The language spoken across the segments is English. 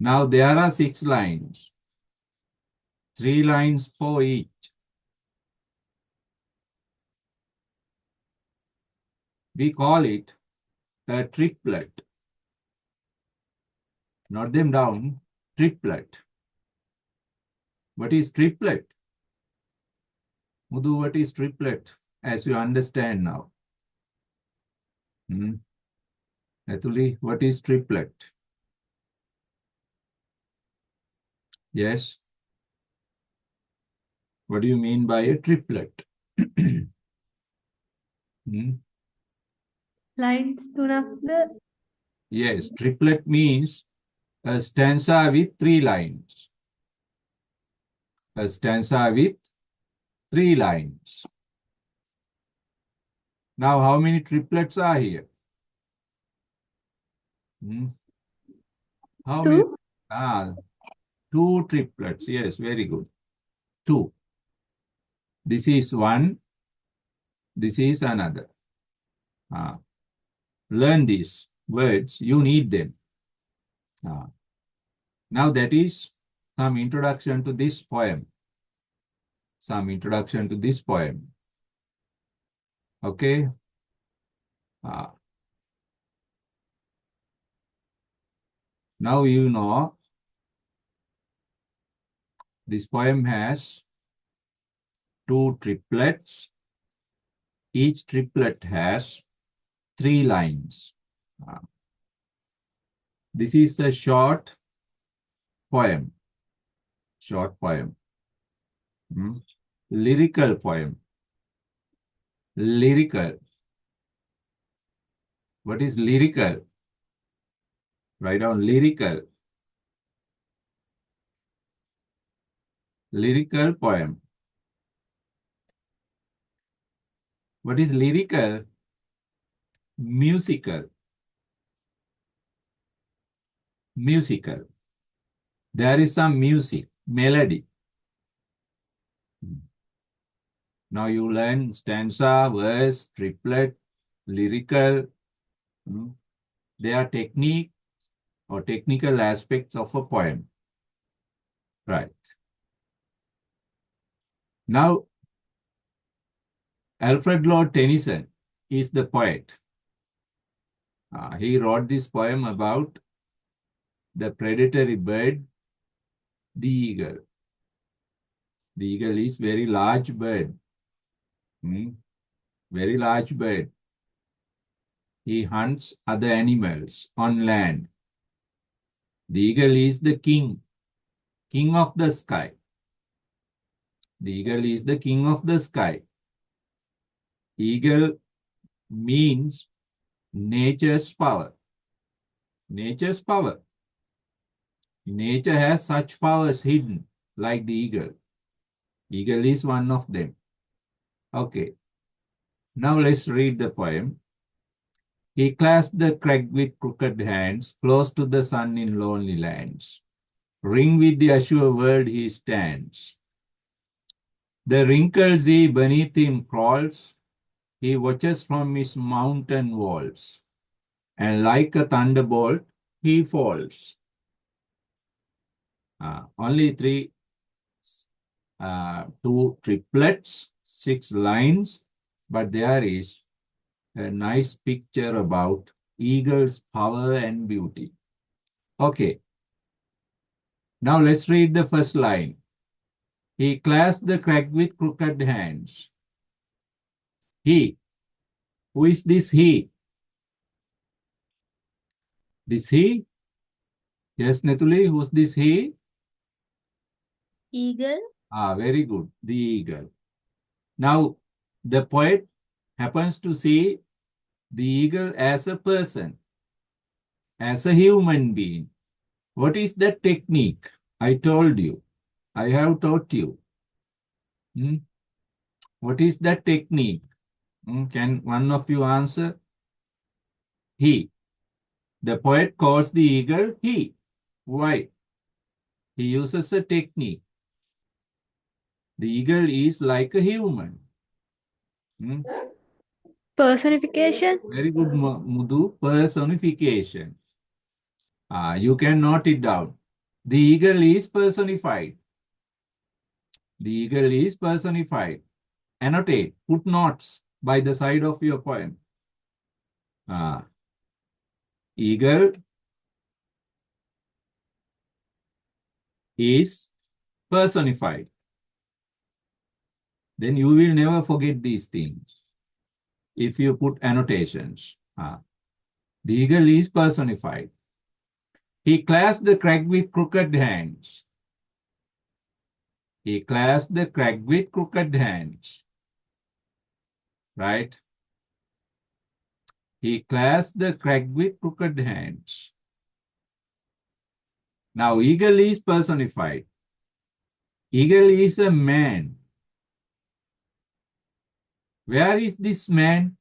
Now there are 6 lines, 3 lines for each. We call it a triplet. Note them down, triplet. What is triplet? Mudhu, what is triplet? As you understand now. Atuli, what is triplet? Yes. What do you mean by a triplet? Lines tunakda. Yes, triplet means a stanza with 3 lines. A stanza with 3 lines. Now, how many triplets are here? How many? Two. 2 triplets. Yes, very good. 2. This is one. This is another. Learn these words. You need them. Now that is some introduction to this poem. Some introduction to this poem. Okay. Now you know this poem has 2 triplets. Each triplet has 3 lines. This is a short poem. Short poem. Lyrical poem. Lyrical. What is lyrical? Write down lyrical. Lyrical poem. What is lyrical? Musical. Musical. There is some music, melody. Now you learn stanza, verse, triplet, lyrical. They are technique or technical aspects of a poem. Right. Now, Alfred Lord Tennyson is the poet. He wrote this poem about the predatory bird, the eagle. The eagle is very large bird. Very large bird. He hunts other animals on land. The eagle is the king of the sky. The eagle is the king of the sky. Eagle means nature's power. Nature's power. Nature has such powers hidden like the eagle. Eagle is one of them. Okay. Now let's read the poem. He clasped the crag with crooked hands, close to the sun in lonely lands. Ring with the azure world he stands. The wrinkled sea beneath him crawls. He watches from his mountain walls. And like a thunderbolt, he falls. Only 2 triplets, 6 lines, but there is a nice picture about eagle's power and beauty. Okay. Now let's read the first line. He clasped the crag with crooked hands. He. Who is this he? This he? Yes, Netuli, who's this he? Eagle. Very good. The eagle. Now, the poet happens to see the eagle as a person, as a human being. What is that technique? I told you. I have taught you. What is that technique? Can one of you answer? He. The poet calls the eagle he. Why? He uses a technique. The eagle is like a human. Personification. Very good, Mudu. Personification. You can note it down. The eagle is personified. The eagle is personified. Annotate, put notes by the side of your poem. Eagle is personified. Then you will never forget these things if you put annotations. The eagle is personified. He clasped the crag with crooked hands. He clasped the crag with crooked hands. Right? He clasped the crag with crooked hands. Now, eagle is personified. Eagle is a man. Where is this man?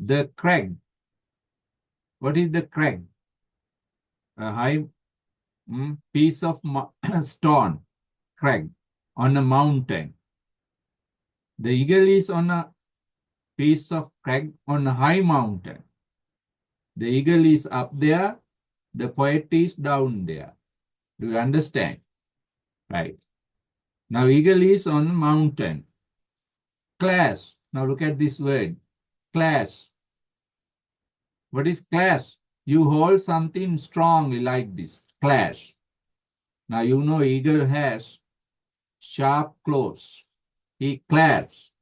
The crag. What is the crag? A high piece of stone, crag, on a mountain. The eagle is on a piece of crag on a high mountain. The eagle is up there. The poet is down there. Do you understand? Right. Now, eagle is on mountain. Class. Now, look at this word. Class. What is class? You hold something strongly like this. Clash. Now, you know eagle has sharp claws. He clasps.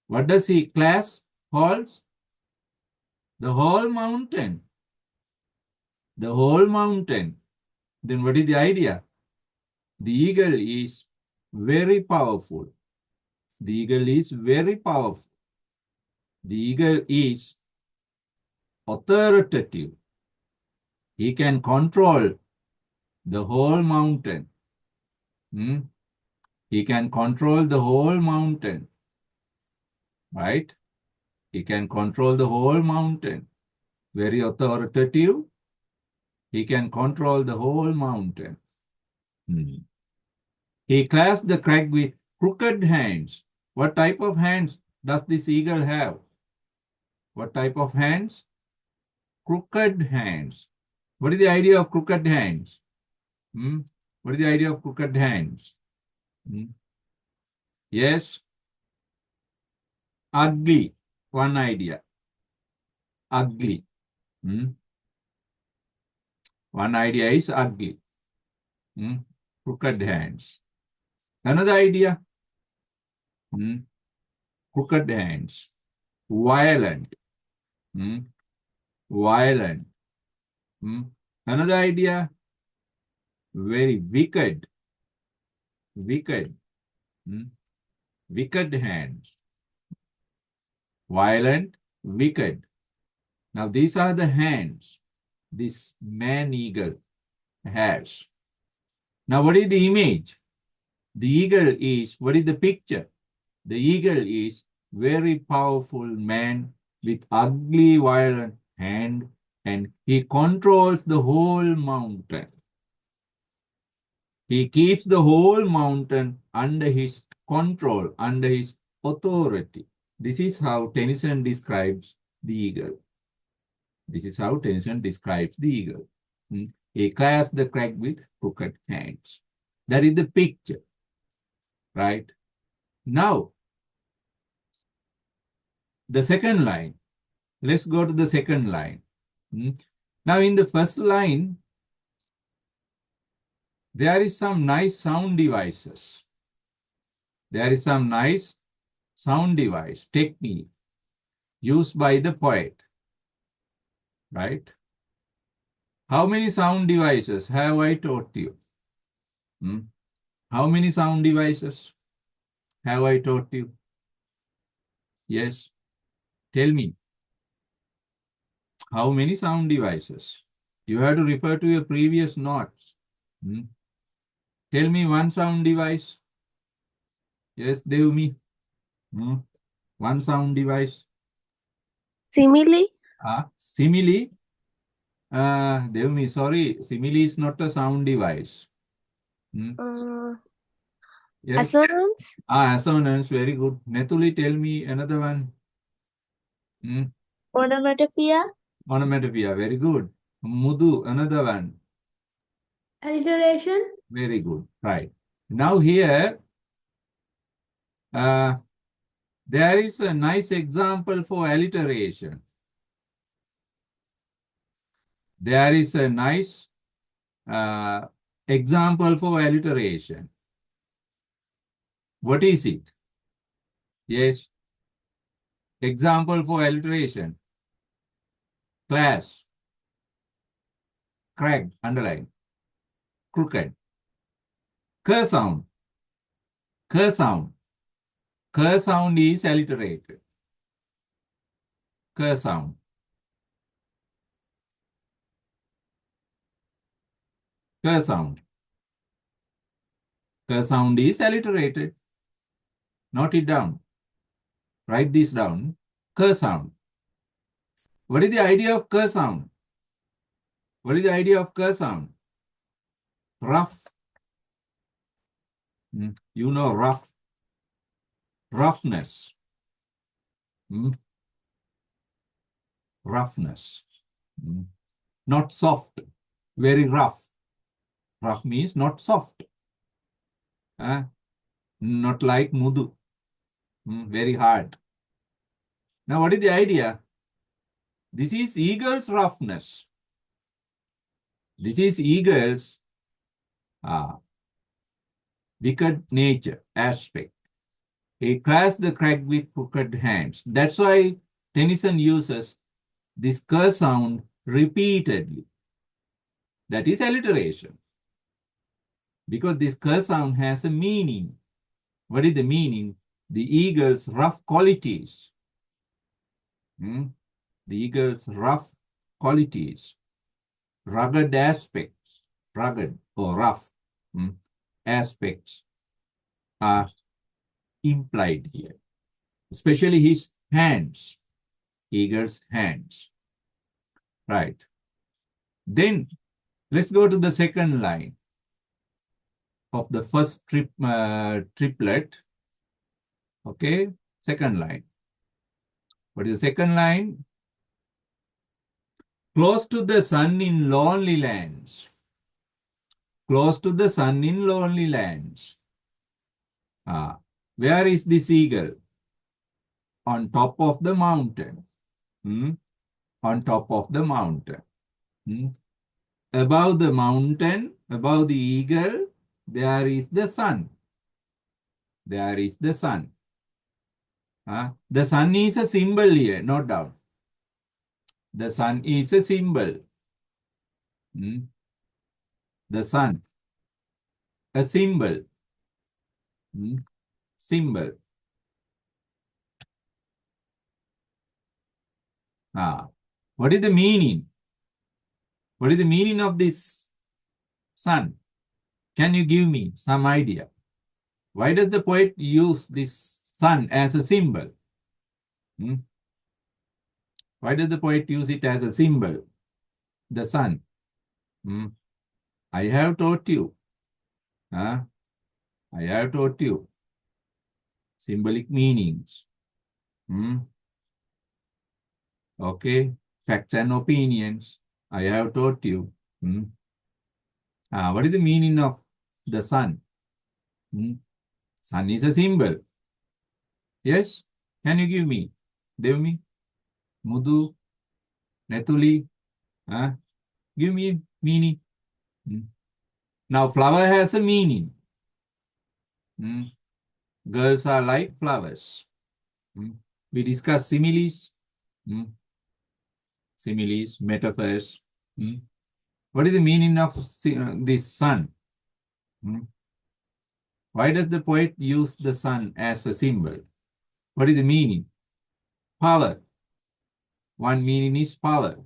What does he clasp? Holds? The whole mountain. The whole mountain. Then what is the idea? The eagle is very powerful. The eagle is very powerful. The eagle is authoritative. He can control the whole mountain. He can control the whole mountain. Right? He can control the whole mountain. Very authoritative. He can control the whole mountain. He clasped the crag with crooked hands. What type of hands does this eagle have? What type of hands? Crooked hands. What is the idea of crooked hands? What is the idea of crooked hands? Yes. Ugly. One idea. Ugly. One idea is ugly. Crooked hands. Another idea. Crooked hands. Violent. Violent. Another idea. Very wicked. Wicked. Wicked hands. Violent, wicked. Now, these are the hands this man eagle has. Now, what is the image? The eagle is, what is the picture? The eagle is very powerful man with ugly, violent hand, and he controls the whole mountain. He keeps the whole mountain under his control, under his authority. This is how Tennyson describes the eagle. This is how Tennyson describes the eagle. He clasps the crag with crooked hands. That is the picture, right? Now, the second line. Let's go to the second line. Now, in the first line, there is some nice sound devices. There is some nice sound device technique used by the poet, right? How many sound devices have I taught you? How many sound devices have I taught you? Yes, tell me. How many sound devices? You have to refer to your previous notes. Tell me one sound device. Yes, Devmi. One sound device. Simile. Simile. Devmi, sorry. Simile is not a sound device. Yes. Assonance. Assonance. Very good. Netuli, tell me another one. Onomatopoeia. Onomatopoeia. Very good. Mudu, another one. Alliteration. Very good. Right. Now here, there is a nice example for alliteration. There is a nice uh, example for alliteration. What is it? Yes. Example for alliteration. Clash, cracked, underline, crooked. K sound. K sound. K sound is alliterated. K sound. K sound. K sound is alliterated. Note it down. Write this down. K sound. What is the idea of K sound? What is the idea of K sound? Rough. You know rough. Roughness. Roughness. Not soft. Very rough. Rough means not soft. Not like mudu. Very hard. Now, what is the idea? This is eagle's roughness. This is eagle's wicked nature aspect. He clashed the crack with crooked hands. That's why Tennyson uses this K sound repeatedly. That is alliteration. Because this K sound has a meaning. What is the meaning? The eagle's rough qualities. The eagle's rough qualities, rugged aspects, rugged or rough aspects are implied here, especially his hands, eagle's hands. Right. Then let's go to the second line of the first triplet. Okay, second line. What is the second line? Close to the sun in lonely lands. Close to the sun in lonely lands. Where is this eagle? On top of the mountain. On top of the mountain. Above the mountain, above the eagle, there is the sun. There is the sun. The sun is a symbol here, no doubt. The sun is a symbol. The sun, a symbol. Symbol. What is the meaning? What is the meaning of this sun? Can you give me some idea? Why does the poet use this sun as a symbol? Why does the poet use it as a symbol? The sun. I have taught you. I have taught you. Symbolic meanings. Okay. Facts and opinions. I have taught you. What is the meaning of the sun? Sun is a symbol. Yes? Can you give me? Devmi? Mudu? Netuli? Give me meaning. Now, flower has a meaning. Girls are like flowers. We discuss similes. Similes, metaphors. What is the meaning of this sun? Why does the poet use the sun as a symbol? What is the meaning? Power. One meaning is power.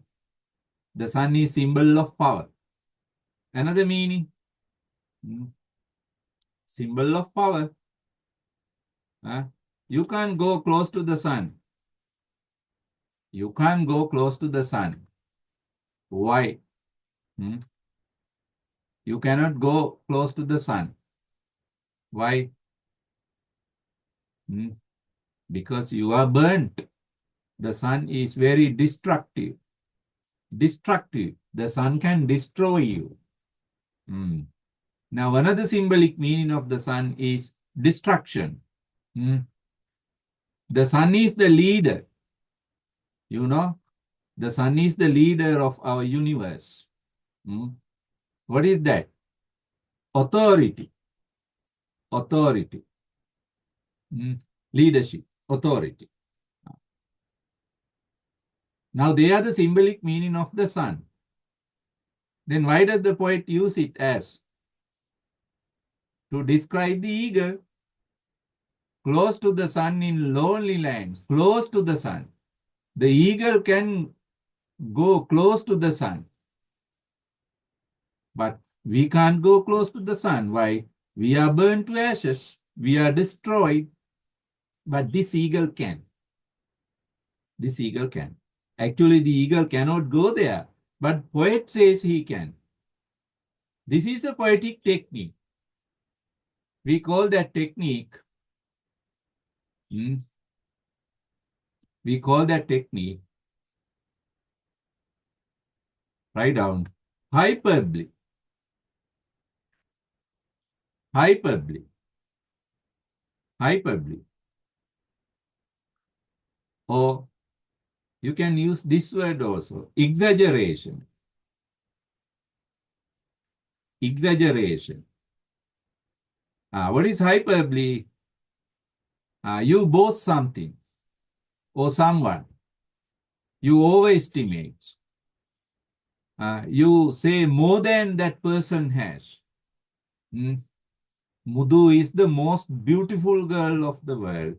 The sun is symbol of power. Another meaning, symbol of power. You can't go close to the sun. You can't go close to the sun. Why? You cannot go close to the sun. Why? Because you are burnt. The sun is very destructive. Destructive. The sun can destroy you. Mm. Now, another symbolic meaning of the sun is destruction. Mm. The sun is the leader, you know, the sun is the leader of our universe. Mm. What is that? Authority. Authority. Mm. Leadership. Authority. Now, they are the symbolic meaning of the sun. Then why does the poet use it as to describe the eagle close to the sun in lonely lands, close to the sun? The eagle can go close to the sun, but we can't go close to the sun. Why? We are burned to ashes, we are destroyed, but this eagle can. This eagle can. Actually, the eagle cannot go there, but poet says he can. This is a poetic technique. We call that technique, hmm, we call that technique, write down, hyperbole. Hyperbole. Hyperbole. Or you can use this word also, exaggeration. Exaggeration. What is hyperbole? You boast something or someone. You overestimate. You say more than that person has. Mm. Mudu is the most beautiful girl of the world.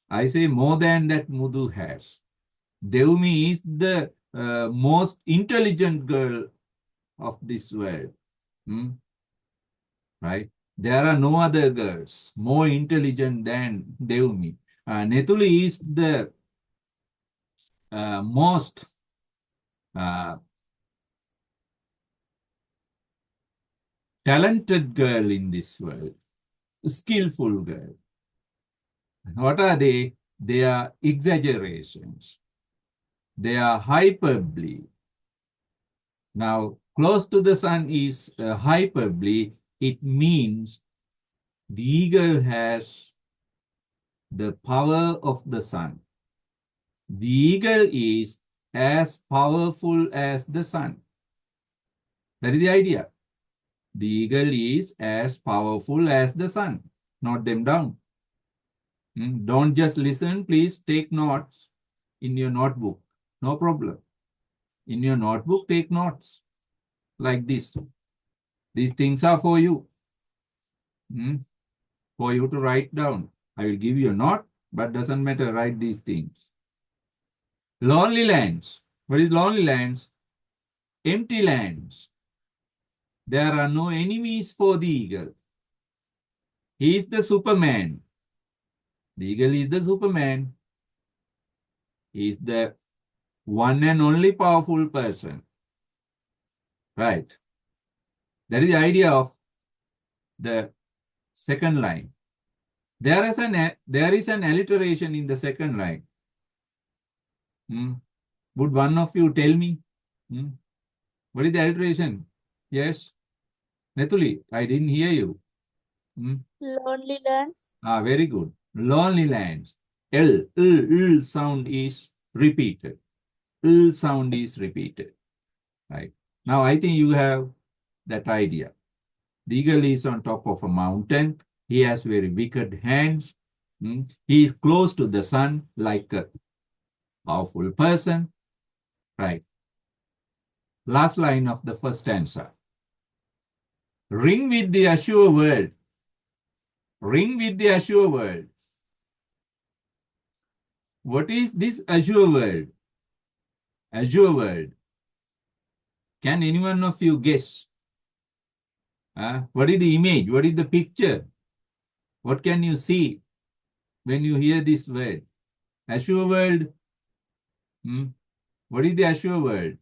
I say more than that Mudu has. Devmi is the most intelligent girl of this world. Mm. Right? There are no other girls more intelligent than Devmi. Netuli is the most uh, talented girl in this world, skillful girl. What are they? They are exaggerations. They are hyperbole. Now, close to the sun is hyperbole. It means the eagle has the power of the sun. The eagle is as powerful as the sun. That is the idea. The eagle is as powerful as the sun. Note them down. Don't just listen. Please take notes in your notebook. No problem. In your notebook, take notes like this. These things are for you. For you to write down. I will give you a note, but doesn't matter. Write these things. Lonely lands. What is lonely lands? Empty lands. There are no enemies for the eagle. He is the Superman. The eagle is the Superman. He is the one and only powerful person. Right. That is the idea of the second line. There is an alliteration in the second line. Would one of you tell me? What is the alliteration? Yes. Netuli, I didn't hear you. Lonely lands. Very good. Lonely lands. L sound is repeated. L sound is repeated. Right. Now I think you have that idea. The eagle is on top of a mountain. He has very wicked hands. He is close to the sun like a powerful person. Right. Last line of the first answer. Ring with the azure world. Ring with the azure world. What is this azure world? Azure world. Can any one of you guess? What is the image? What is the picture? What can you see when you hear this word? Azure world. What is the azure world?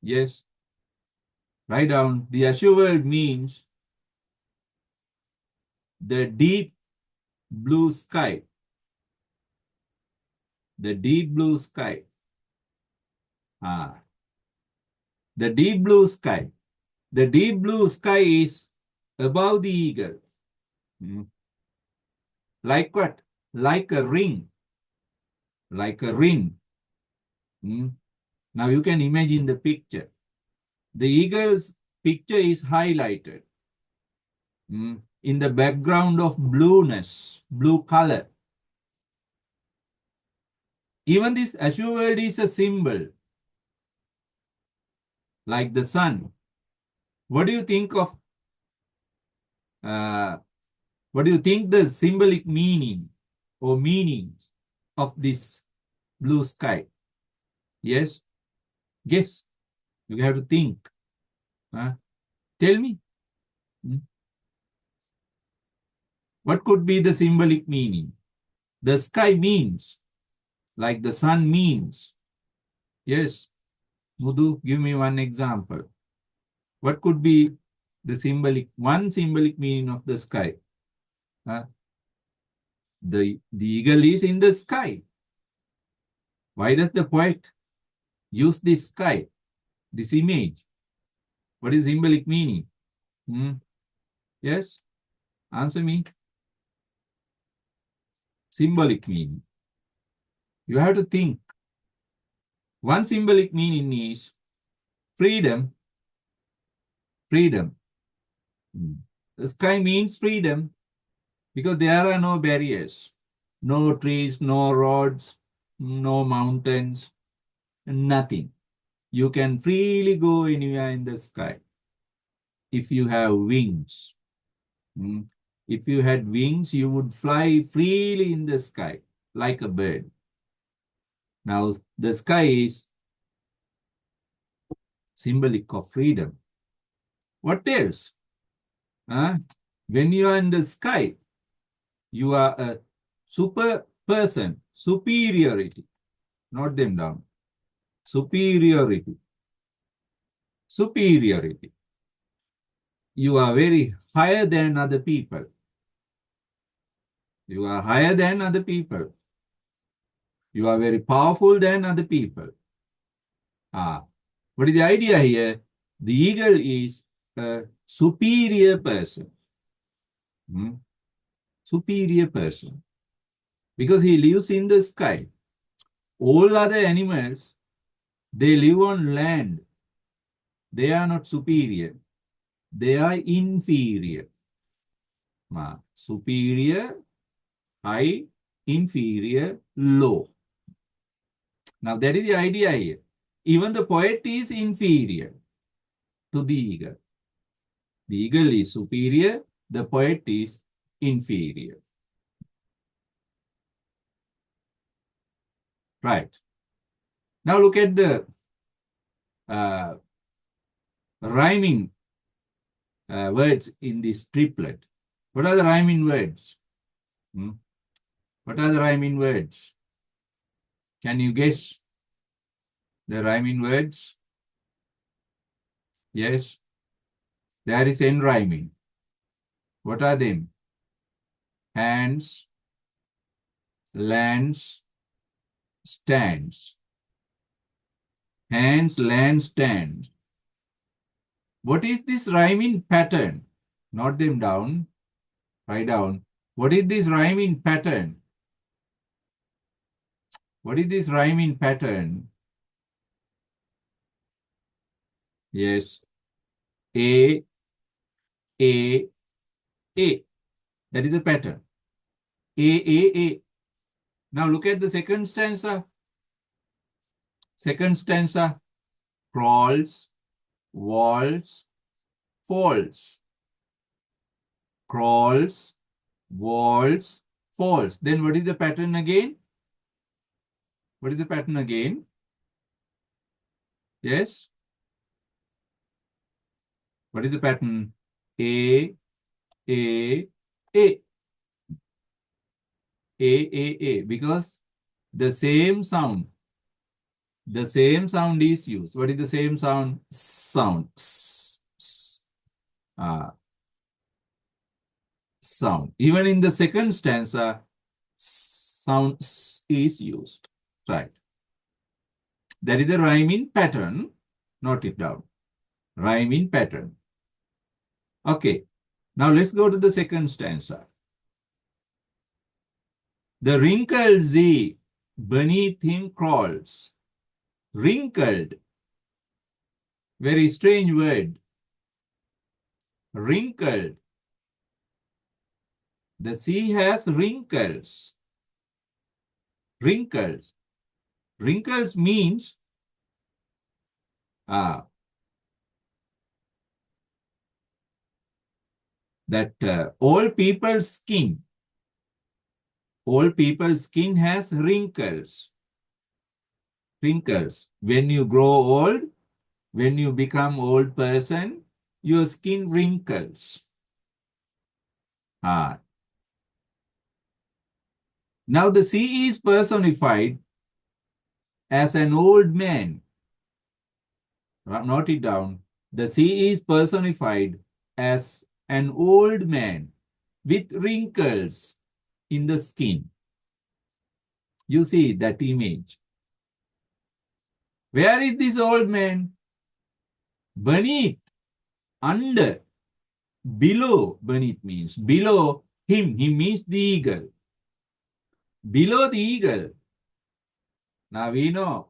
Yes. Write down. The azure world means the deep blue sky. The deep blue sky. The deep blue sky. The deep blue sky is above the eagle. Hmm. Like what? Like a ring. Like a ring. Hmm. Now you can imagine the picture. The eagle's picture is highlighted in the background of blueness, blue color. Even this azure world is a symbol, like the sun. What do you think of? Uh, what do you think the symbolic meaning or meanings of this blue sky? Yes, guess. You have to think. Tell me. Hmm? What could be the symbolic meaning? The sky means, like the sun means. Yes, Mudu, give me one example. What could be the one symbolic meaning of the sky? The eagle is in the sky. Why does the poet use this sky, this image? What is symbolic meaning? Hmm? Yes, answer me. Symbolic meaning. You have to think. One symbolic meaning is freedom. Freedom. The sky means freedom because there are no barriers, no trees, no roads, no mountains, nothing. You can freely go anywhere in the sky if you have wings. If you had wings, you would fly freely in the sky like a bird. Now, the sky is symbolic of freedom. What else? When you are in the sky, you are a super person, superiority. Note them down. Superiority. Superiority. You are very higher than other people. You are higher than other people. You are very powerful than other people. What is the idea here? The eagle is a superior person. Superior person. Because he lives in the sky. All other animals, they live on land. They are not superior. They are inferior. Superior, high, inferior, low. Now that is the idea here. Even the poet is inferior to the eagle. The eagle is superior, the poet is inferior. Right. Now look at the rhyming words in this triplet. What are the rhyming words? What are the rhyming words? Can you guess the rhyming words? Yes. There is n rhyming. What are them? Hands, lands, stands. Hands, land, stands. What is this rhyming pattern? Note them down. Write down. What is this rhyming pattern? What is this rhyming pattern? Yes. A, A, A. That is a pattern. A. Now look at the second stanza. Second stanza. Crawls, walls, falls. Crawls, walls, falls. Then what is the pattern again? What is the pattern again? Yes. What is the pattern? A, A, A. A. Because the same sound is used. What is the same sound? Sound. Sound. Even in the second stanza, sound is used. Right. That is a rhyming pattern. Note it down. Rhyme in pattern. Okay. Now let's go to the second stanza. The wrinkled Z beneath him crawls. Wrinkled. Very strange word. Wrinkled. The sea has wrinkles. Wrinkles. Wrinkles means that old people's skin. Old people's skin has wrinkles. Wrinkles. When you grow old, when you become old person, your skin wrinkles. Now the sea is personified as an old man. Note it down. The sea is personified as an old man with wrinkles in the skin. You see that image. Where is this old man? Beneath, under, below. Beneath means below him. He means the eagle. Below the eagle. Now we know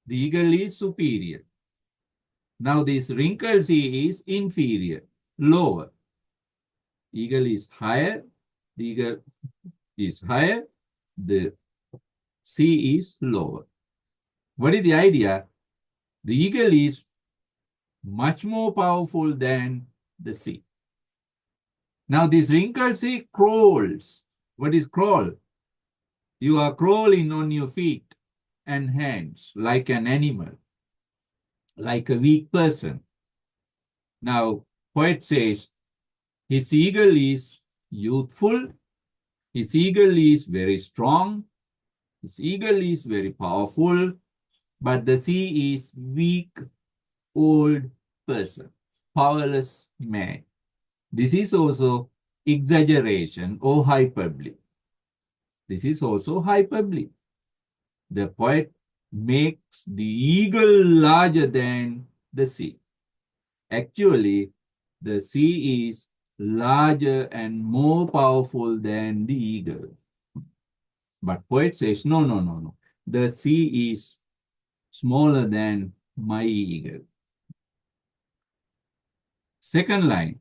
the eagle is superior. Now this wrinkled sea is inferior, lower. Eagle is higher. The eagle is higher. The sea is lower. What is the idea? The eagle is much more powerful than the sea. Now this wrinkled sea crawls. What is crawl? You are crawling on your feet and hands like an animal, like a weak person. Now, poet says, his eagle is youthful, his eagle is very strong, his eagle is very powerful, but the sea is weak, old person, powerless man. This is also exaggeration or hyperbole. This is also hyperbole. The poet makes the eagle larger than the sea. Actually, the sea is larger and more powerful than the eagle. But poet says, no, no, no, no. The sea is smaller than my eagle. Second line,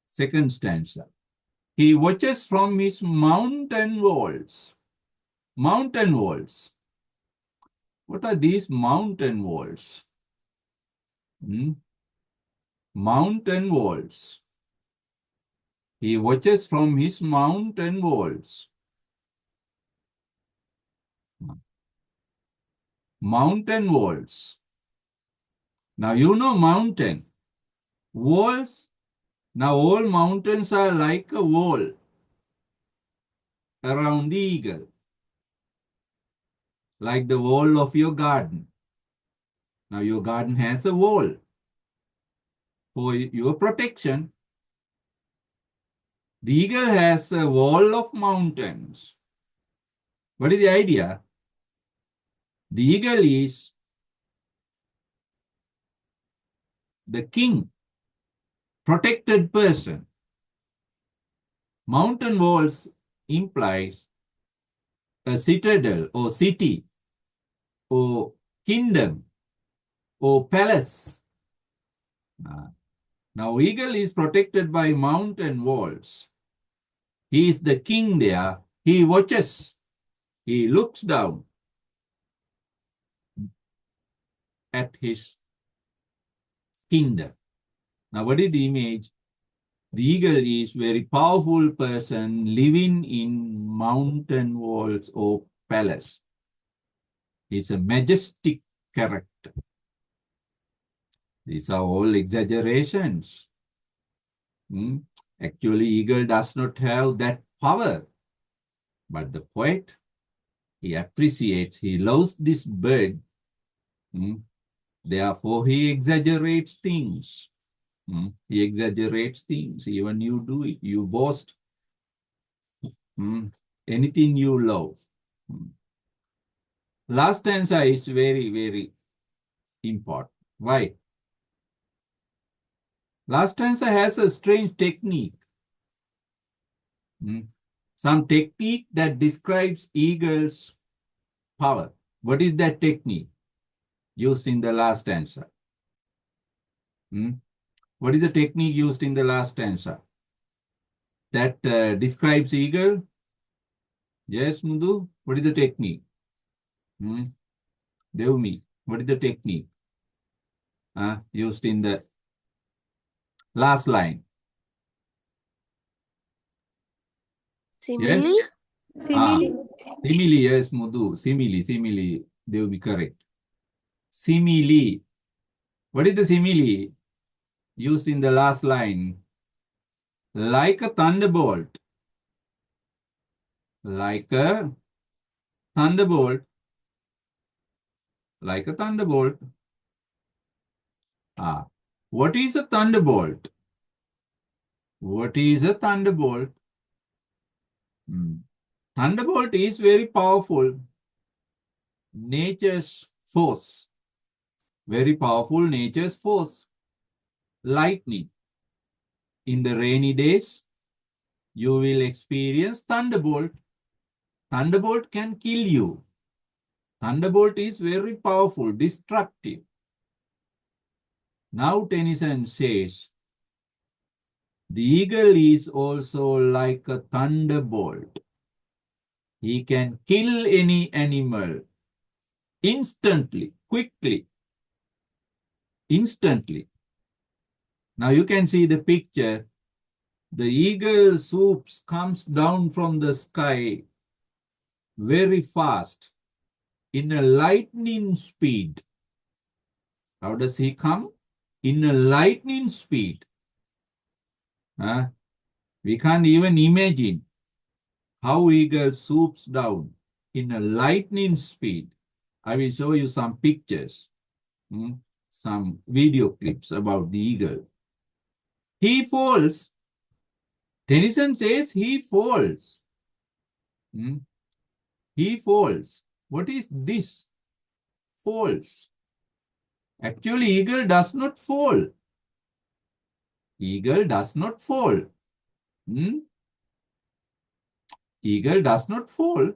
second stanza. He watches from his mountain walls. Mountain walls. What are these mountain walls? Mountain walls. He watches from his mountain walls. Mountain walls. Now you know mountain. Walls. Now all mountains are like a wall around the eagle. Like the wall of your garden. Now your garden has a wall for your protection. The eagle has a wall of mountains. What is the idea? The eagle is the king, protected person. Mountain walls implies a citadel or city or kingdom or palace. Now eagle is protected by mountain walls. He is the king there. He watches. He looks down at his kingdom. Now what is the image? The eagle is very powerful person living in mountain walls or palace. He's a majestic character. These are all exaggerations. Actually, eagle does not have that power. But the poet, he appreciates, he loves this bird. Therefore, he exaggerates things. He exaggerates things. Even you do it. You boast. Anything you love. Last stanza is very, very important. Why? Last stanza has a strange technique. Some technique that describes eagle's power. What is that technique used in the last stanza? What is the technique used in the last stanza that describes eagle? Yes, Mundu. What is the technique? Devmi, what is the technique used in the last line? Simile. Yes? Simile. Simile, yes, Mudu. Simile. They will be correct. Simile. What is the simile used in the last line? Like a thunderbolt. Like a thunderbolt. Like a thunderbolt. What is a thunderbolt? What is a thunderbolt? Thunderbolt is very powerful. Nature's force. Very powerful nature's force. Lightning. In the rainy days, you will experience thunderbolt. Thunderbolt can kill you. Thunderbolt is very powerful, destructive. Now Tennyson says, the eagle is also like a thunderbolt. He can kill any animal instantly, quickly, instantly. Now you can see the picture. The eagle swoops, comes down from the sky very fast in a lightning speed. How does he come? In a lightning speed. We can't even imagine how eagle swoops down in a lightning speed. I will show you some pictures, some video clips about the eagle. He falls. Tennyson says he falls. He falls. What is this? Falls. Actually, eagle does not fall. Eagle does not fall. Eagle does not fall.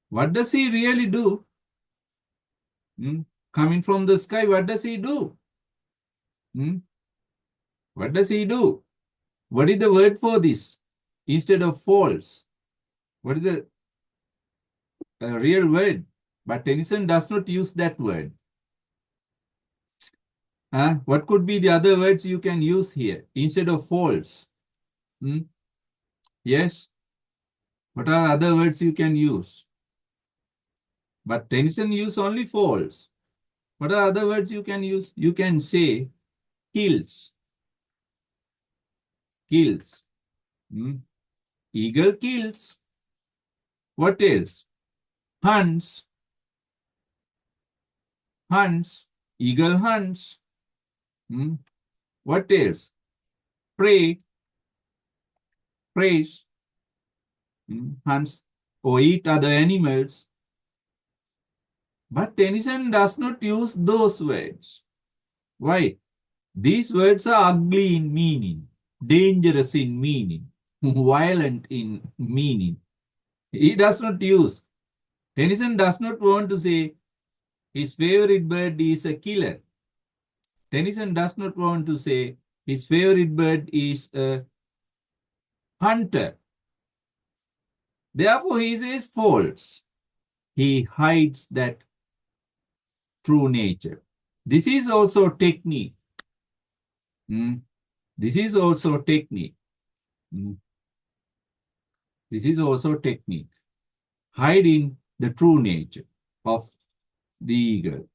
What does he really do? Coming from the sky, what does he do? What does he do? What is the word for this? Instead of falls, what is the real word? But Tennyson does not use that word. What could be the other words you can use here instead of falls? Yes? What are other words you can use? But Tennyson use only falls. What are other words you can use? You can say kills. Kills. Eagle kills. What else? Hunts. Hunts. Eagle hunts. What else? Prey. Preys. Hunts or eat other animals. But Tennyson does not use those words. Why? These words are ugly in meaning, dangerous in meaning, violent in meaning. He does not use. Tennyson does not want to say his favorite bird is a killer. Tennyson does not want to say his favorite bird is a hunter. Therefore, he says false. He hides that true nature. This is also technique. This is also technique. This is also technique. Hiding the true nature of the eagle.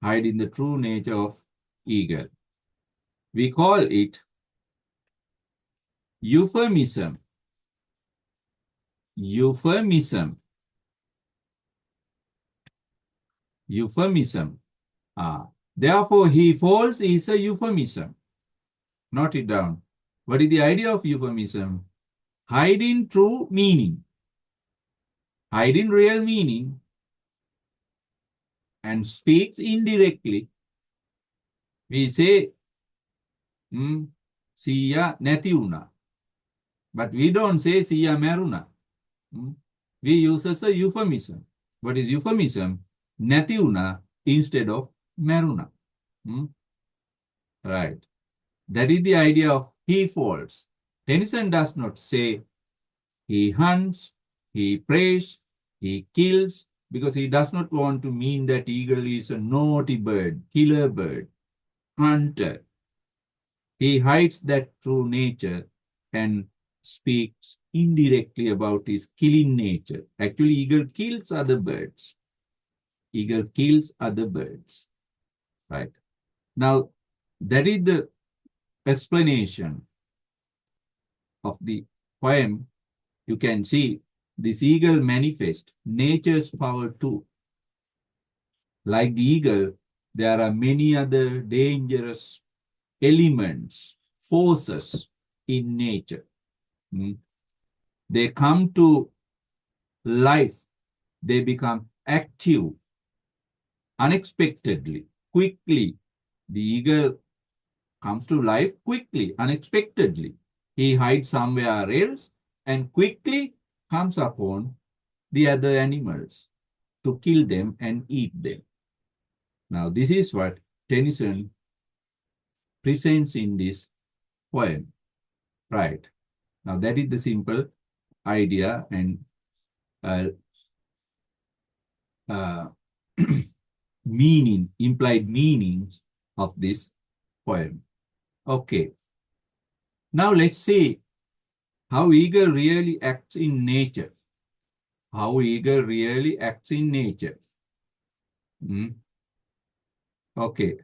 Hiding the true nature of eagle. We call it euphemism. Euphemism. Euphemism. Therefore, he falls is a euphemism. Note it down. What is the idea of euphemism? Hiding true meaning. Hiding real meaning and speaks indirectly. We say Siya නැති වුණා. But we don't say siya මැරුණා. We use as a euphemism. What is euphemism? නැති වුණා instead of මැරුණා. Right. That is the idea of he falls. Tennyson does not say he hunts, he prays, he kills, because he does not want to mean that eagle is a naughty bird, killer bird, hunter. He hides that true nature and speaks indirectly about his killing nature. Actually, eagle kills other birds. Eagle kills other birds. Right. Now, that is the explanation of the poem. You can see this eagle manifests nature's power too. Like the eagle, there are many other dangerous elements, forces in nature. They come to life, they become active unexpectedly, quickly. The eagle comes to life quickly, unexpectedly. He hides somewhere else and quickly comes upon the other animals to kill them and eat them. Now, this is what Tennyson presents in this poem. Right. Now, that is the simple idea and meaning, implied meanings of this poem. Okay. Now, let's see how eagle really acts in nature. How eagle really acts in nature. Okay.